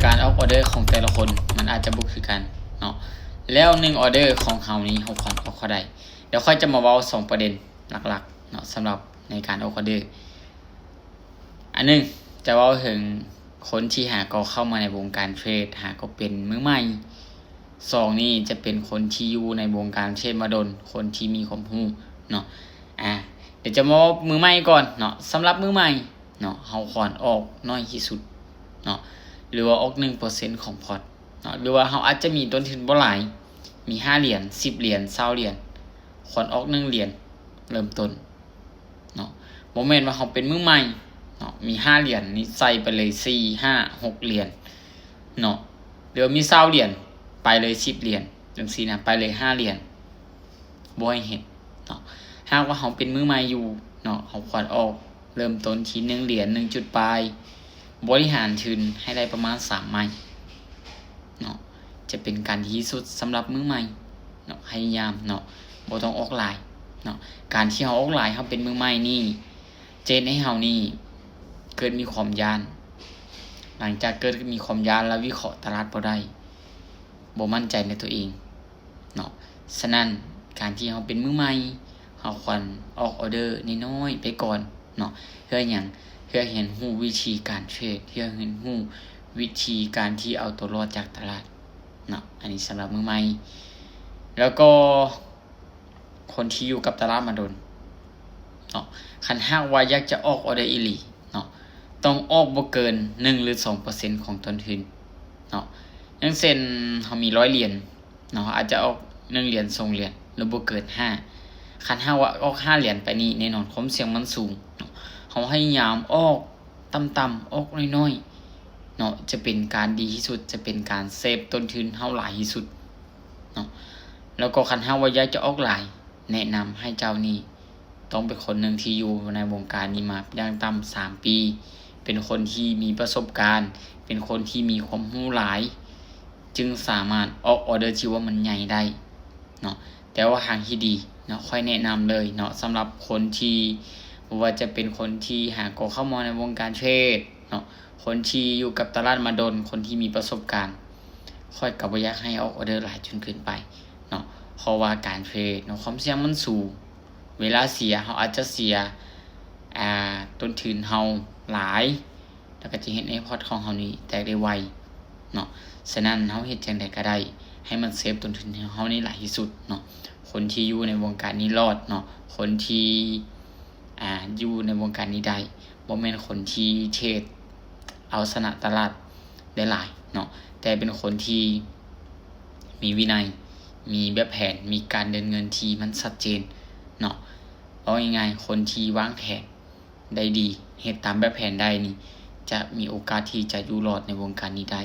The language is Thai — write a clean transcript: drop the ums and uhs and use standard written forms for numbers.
การออกออเดอร์ของแต่ละคนมันอาจจะบ่คือกันเนาะแล้ว1ออเดอร์ของเฮานี้เฮาควรออกเท่าใดเดี๋ยวค่อยจะมาเว้า2ประเด็นหลักๆเนาะสำหรับในการออกออเดอร์อันนึงจะเว้าถึงคนที่หาก็เข้ามาในวงการเทรดหาก็เป็นมือใหม่2นี่จะเป็นคนที่อยู่ในวงการเทรดมาดนคนที่มีความรู้เนาะเดี๋ยวจะมามือใหม่ก่อนเนาะสำหรับมือใหม่เนาะเฮาควรออกน้อยที่สุดเนาะหรือว่าออก 1% ของพอร์ตเนาะหรือว่าเฮาอาจจะมีต้นทุนบ่หลายมี5เหรียญ10เหรียญ20เหรียญควรออก1เหรียญเริ่มต้นเนาะบ่แม่นว่าเฮาเป็นมือใหม่เนาะมี5เหรียญนี่ใส่ไปเลย4 5 6เหรียญเนาะหรือมี20เหรียญไปเลย10เหรียญจังซี่นะไปเลย5เหรียญบ่ให้เห็นเนาะหากว่าเฮาเป็นมือใหม่อยู่เนาะเฮาควรออกเริ่มต้นที่1เหรียญ1จุดปลายบริหารทุนให้ได้ประมาณ3ไม้เนาะจะเป็นการดีที่สุดสำหรับมือใหม่เนาะพยายามเนาะบ่ต้องออกหลายเนาะการที่เฮาออกหลายเฮาเป็นมือใหม่นี่เจนให้เฮานี่เกิดมีความย้านหลังจากเกิดมีความย้านแล้ววิเคราะห์ตลาดบ่ได้บ่มั่นใจในตัวเองเนาะฉะนั้นการที่เฮาเป็นมือใหม่เฮาควรออกออเดอร์น้อยๆไปก่อนเนาะเพื่อหยังเพื่อเห็นรู้วิธีการเทรดเพื่อเห็นรู้วิธีการที่เอาตัวรอดจากตลาดเนาะอันนี้สำหรับมือใหม่แล้วก็คนที่อยู่กับตลาดมาดนเนาะคันหากว่าอยากจะออกออเดอร์อีหลีเนาะต้องออกบ่เกิน1หรือ 2% ของต้นทุนเนาะอย่างเช่นเฮามี100เหรียญเนาะอาจจะออก1เหรียญ2เหรียญหรือบ่เกิน5คันหากว่าออก5เหรียญไปนี่แน่นอนความเสี่ยงมันสูงเนาะเฮาพยายามออกต่ำๆออกน้อยๆเนาะจะเป็นการดีที่สุดจะเป็นการเซฟต้นทุนเฮาหลายที่สุดเนาะแล้วก็คันหากว่าอยากจะออกหลายแนะนำให้เจ้านี่ต้องเป็นคนหนึ่งที่อยู่ในวงการนี้มาอย่างต่ำ3ปีเป็นคนที่มีประสบการณ์เป็นคนที่มีความรู้หลายจึงสามารถออกออเดอร์ที่ว่ามันใหญ่ได้เนาะแต่ว่าทางที่ดีเนาะค่อยแนะนำเลยเนาะสำหรับคนที่ว่าจะเป็นคนที่หาก็เข้ามาในวงการเทรดเนาะคนที่อยู่กับตลาดมาดนคนที่มีประสบการณ์ค่อยก็บ่อยากให้ออกออเดอร์หลายจนเกินไปเนาะเพราะว่าการเทรดเนาะความเสี่ยงมันสูงเวลาเสียเฮาอาจจะเสียต้นทุนเฮาหลายแล้วก็จะเห็นพอร์ตของเฮานี่แตกได้ไวเนาะฉะนั้นเฮาเฮ็ดจังได๋ก็ได้ให้มันเซฟต้นทุนของเฮานี่หลายที่สุดเนาะคนที่อยู่ในวงการนี้รอดเนาะคนที่อยู่ในวงการนี้ได้บ่แม่นคนที่เทรดเอาชนะตลาดได้หลายเนาะแต่เป็นคนที่มีวินัยมีแบบแผนมีการเดินเงินที่มันชัดเจนเนาะเอาง่ายๆคนที่วางแผนได้ดีเฮ็ดตามแบบแผนได้นี่จะมีโอกาสที่จะอยู่รอดในวงการนี้ได้